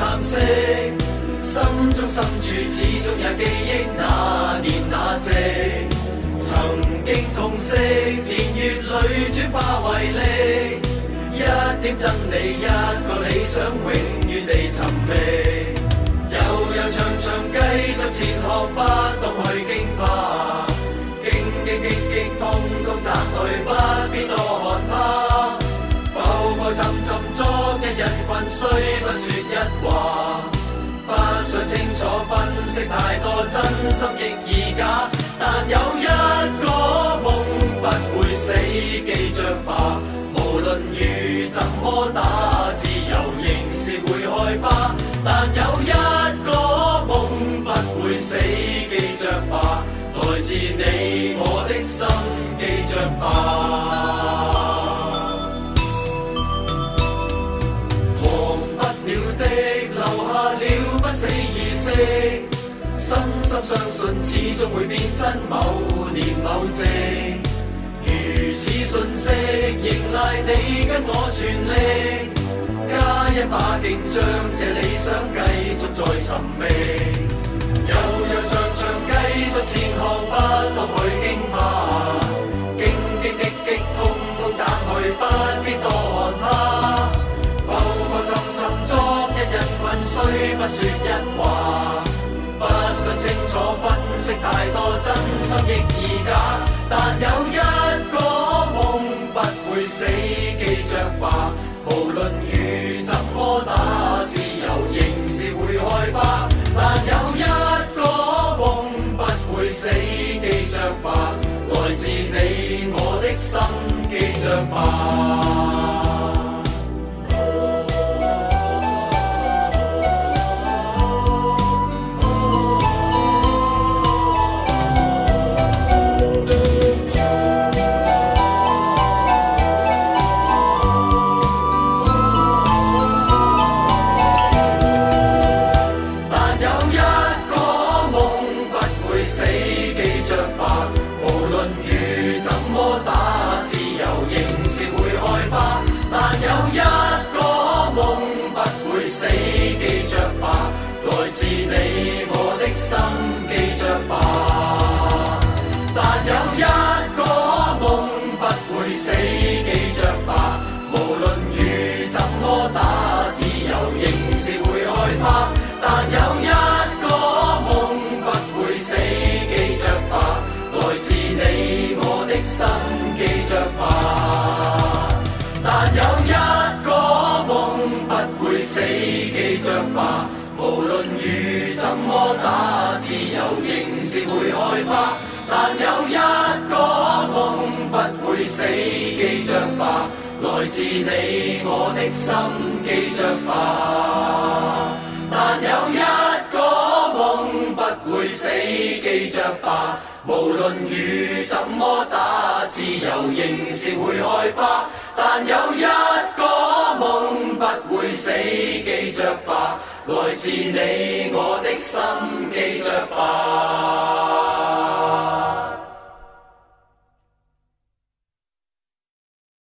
蠶色，心中深處始終也記憶那年那夕。曾經痛惜，年月裏轉化為力，一點真理，一個理想，永遠地尋覓。悠悠長長繼續前行，不動去驚怕，荊棘激激通通斬去，不必多看它。浮浮沉沉昨日人群，雖不說一話，不想清楚分析太多，真心亦已假。但有一個夢不會死，記着吧，無論雨怎麼打，自由仍是會開花。但有一個夢不會死，記着吧，來自你我的心，記着吧。忘不了的留下了不死意識，深深相信始終會變真，某年某夕。如此訊息，迎來你跟我全力，加一把勁，將這理想繼續再尋覓。悠悠長長繼續前行，不動去驚怕，荊棘激激通通斬去，不必多看它。浮浮沉沉昨日人群，雖不說一話，不想清楚分析太多，真心亦已假。但有一個夢不會死，記着吧，無論雨怎麼打，自由仍是會開花。但有一個夢不會死，記着吧，來自你我的心，記着吧。死，記着吧，來自你我的心，記着吧。但有一個夢不會死，記着吧，無論雨怎麼打，自由仍是會開花。但有一個夢不會死，記着吧，來自你我的心，記着吧。但有一個夢不會死，記着吧，無論雨怎麼打，自由仍是會開花。但有一個夢不會死，記着吧，來自你我的心，記着吧。但有一個夢不會死，記着吧，無論雨怎麼打，自由仍是會開花。但有一個夢不會死，記着吧，來自你我的心，記着吧。